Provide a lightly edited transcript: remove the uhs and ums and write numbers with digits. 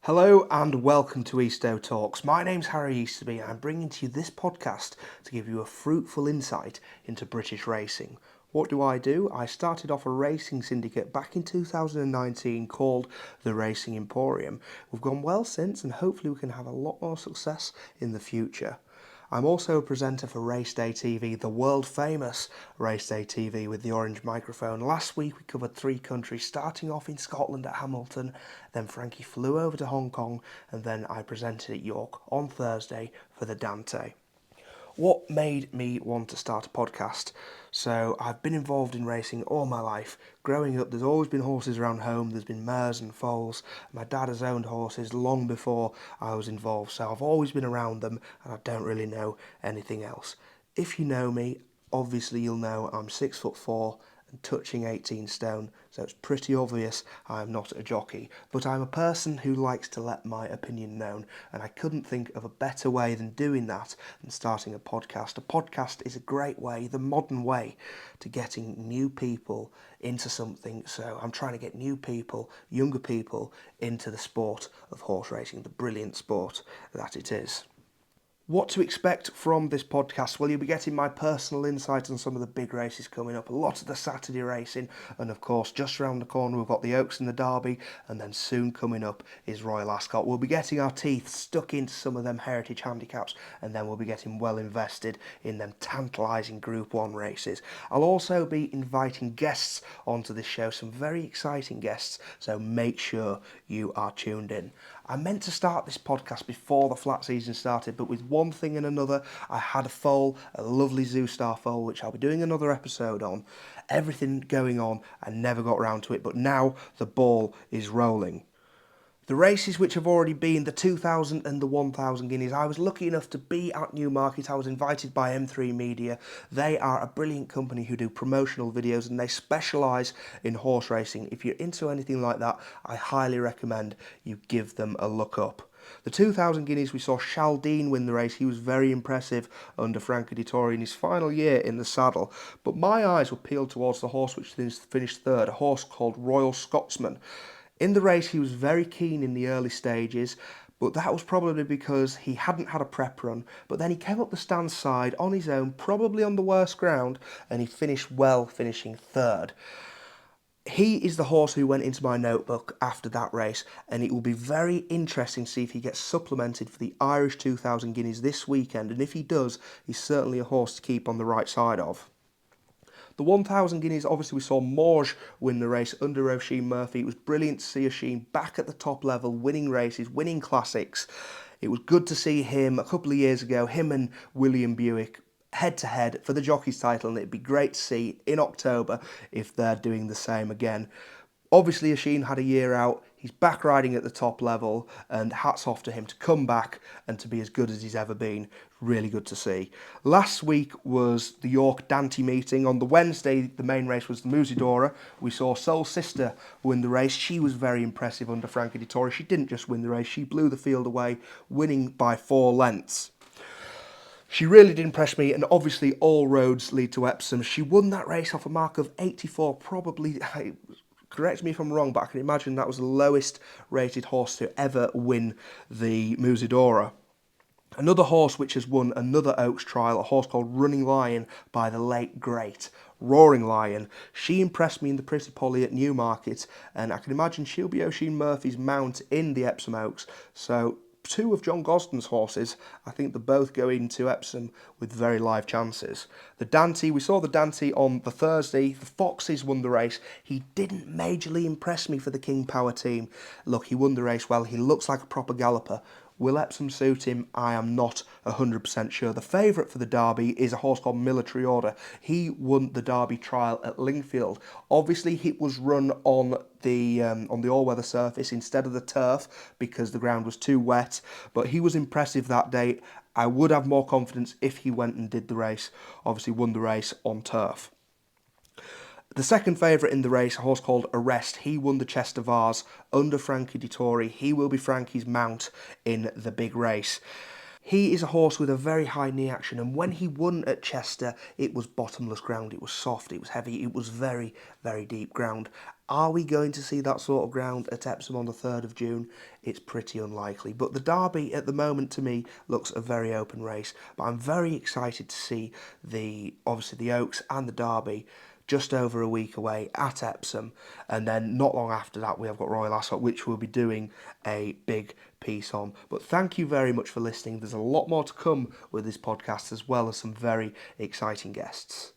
Hello and welcome to Easto Talks. My name's Harry Easterby and I'm bringing to you this podcast to give you a fruitful insight into British racing. What do? I started off a racing syndicate back in 2019 called the Racing Emporium. We've gone well since and hopefully we can have a lot more success in the future. I'm also a presenter for Race Day TV, the world famous Race Day TV with the orange microphone. Last week we covered 3 countries, starting off in Scotland at Hamilton, then Frankie flew over to Hong Kong, and then I presented at York on Thursday for the Dante. What made me want to start a podcast? So I've been involved in racing all my life. Growing up, there's always been horses around home. There's been mares and foals. My dad has owned horses long before I was involved, so I've always been around them and I don't really know anything else. If you know me, obviously you'll know I'm 6'4" and touching 18 stone, so it's pretty obvious I'm not a jockey. But I'm a person who likes to let my opinion known, and I couldn't think of a better way than doing that than starting a podcast. A podcast is a great way, the modern way, to getting new people into something. So I'm trying to get new people, younger people, into the sport of horse racing, the brilliant sport that it is. What to expect from this podcast? Well, you'll be getting my personal insight on some of the big races coming up, a lot of the Saturday racing, and of course, just around the corner we've got the Oaks and the Derby, and then soon coming up is Royal Ascot. We'll be getting our teeth stuck into some of them heritage handicaps, and then we'll be getting well invested in them tantalising Group 1 races. I'll also be inviting guests onto this show, some very exciting guests, so make sure you are tuned in. I meant to start this podcast before the flat season started, but with one thing and another, I had a foal, a lovely Zoo Star foal, which I'll be doing another episode on. Everything going on, I never got round to it, but now the ball is rolling. The races which have already been, the 2,000 and the 1,000 guineas, I was lucky enough to be at Newmarket. I was invited by M3 Media. They are a brilliant company who do promotional videos and they specialise in horse racing. If you're into anything like that, I highly recommend you give them a look up. The 2,000 guineas, we saw Chaldine win the race. He was very impressive under Frankie Dettori in his final year in the saddle. But my eyes were peeled towards the horse which finished third, a horse called Royal Scotsman. In the race, he was very keen in the early stages, but that was probably because he hadn't had a prep run. But then he came up the stand side on his own, probably on the worst ground, and he finished well, finishing third. He is the horse who went into my notebook after that race, and it will be very interesting to see if he gets supplemented for the Irish 2,000 guineas this weekend, and if he does, he's certainly a horse to keep on the right side of. The 1,000 guineas, obviously we saw Morge win the race under Oisin Murphy. It was brilliant to see Oisin back at the top level, winning races, winning classics. It was good to see him a couple of years ago, him and William Buick head to head for the jockey's title, and it'd be great to see in October if they're doing the same again. Obviously, Oisin had a year out. He's back riding at the top level, and hats off to him to come back and to be as good as he's ever been. Really good to see. Last week was the York Dante meeting. On the Wednesday, the main race was the Musidora. We saw Soul Sister win the race. She was very impressive under Frankie Dettori. She didn't just win the race, she blew the field away, winning by 4 lengths. She really did impress me, and obviously all roads lead to Epsom. She won that race off a mark of 84, probably, correct me if I'm wrong, but I can imagine that was the lowest rated horse to ever win the Musidora. Another horse which has won another Oaks trial, a horse called Running Lion by the late great Roaring Lion. She impressed me in the Pretty Polly at Newmarket, and I can imagine she'll be Oisin Murphy's mount in the Epsom Oaks. So 2 of John Gosden's horses, I think they're both going to Epsom with very live chances. The Dante, we saw the Dante on the Thursday. The Foxes won the race. He didn't majorly impress me for the King Power team. Look, he won the race well. He looks like a proper galloper. Will Epsom suit him? I am not 100% sure. The favourite for the Derby is a horse called Military Order. He won the Derby trial at Lingfield. Obviously, it was run on the all-weather surface instead of the turf because the ground was too wet. But he was impressive that day. I would have more confidence if he went and did the race. Obviously, won the race on turf. The second favourite in the race, a horse called Arrest, he won the Chester Vase under Frankie Dettori. He will be Frankie's mount in the big race. He is a horse with a very high knee action, and when he won at Chester, it was bottomless ground. It was soft, it was heavy, it was very, very deep ground. Are we going to see that sort of ground at Epsom on the 3rd of June? It's pretty unlikely. But the Derby at the moment to me looks a very open race. But I'm very excited to see obviously the Oaks and the Derby just over a week away at Epsom, and then not long after that we have got Royal Ascot, which we'll be doing a big piece on. But thank you very much for listening. There's a lot more to come with this podcast, as well as some very exciting guests.